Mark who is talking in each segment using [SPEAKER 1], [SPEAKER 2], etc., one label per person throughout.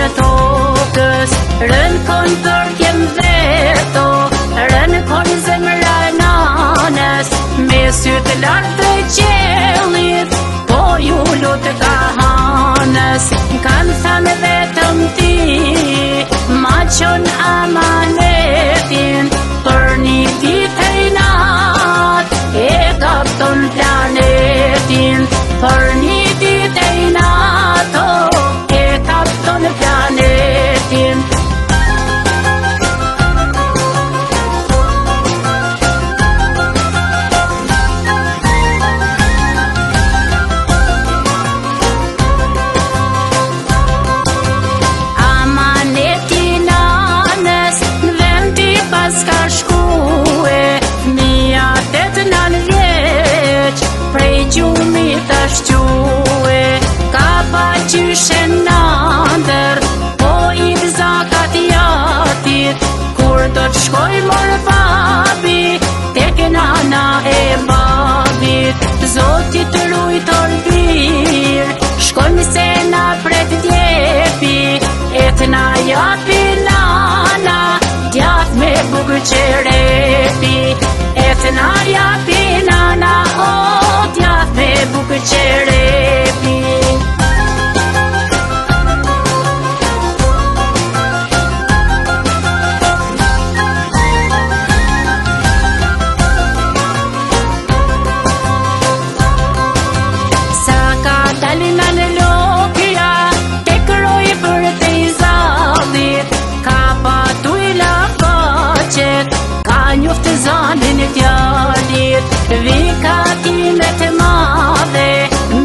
[SPEAKER 1] në tokës, rënë kon për kem veto, rënë kon zemra nanës, me sytë lartë të qelit, po ju lutë ka hanës, kanë thënë vetëm ti, ma qonë amanetin, për një ditë e natë, e kapton planetin, për një ditë e natë, e kapton planetin. Ska shkue, mija 8-9 vjeq, prej gjumi të shque, ka pa qyshe nëndër, po i zakat jatit, kur do të shkoj mor babi, tek nana e babit, zotit rujtor vir, shkojmë se na pret djepi, et na japi nana, djath me bukë qerepi, et na japi nana, o djath me bukë qerepi. Sa ka dalina në lokja, tek roj për te i zallit, ka patu i lafaqet, ka njoftë zanin e djallit, vika time të madhe,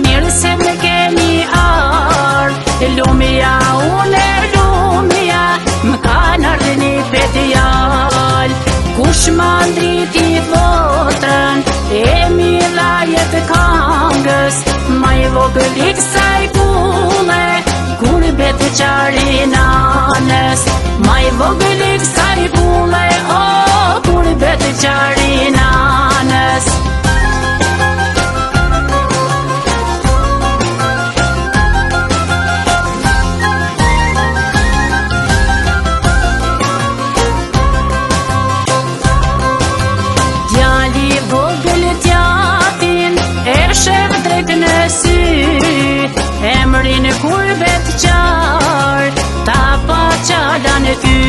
[SPEAKER 1] mirë se më keni ardh, lumia une lumia, më kanë ardhë një petjall, kush ma ndriti votrën, e mila jetë kangës, ma i vogëlik saj kulle, kur betë qari nanës, ma i vogëlik saj kulle, o kur betë qari nanës. Djali vogël djatin, e shef drejt në sy, emrin kur betë qarë, ta pa qala në ty.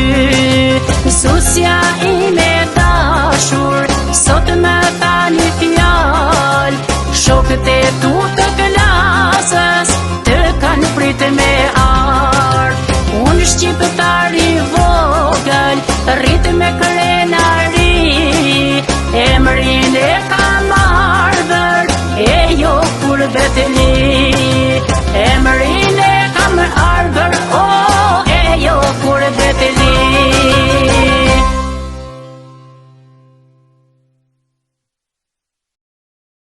[SPEAKER 1] Susja ime dashur, sot më tha një fjall, shokët e tu të klasës, të kanë pritë me ardh. Unë shqiptar i vogël, rritë me krenari, emrin e kam ardhër, e jo kur betë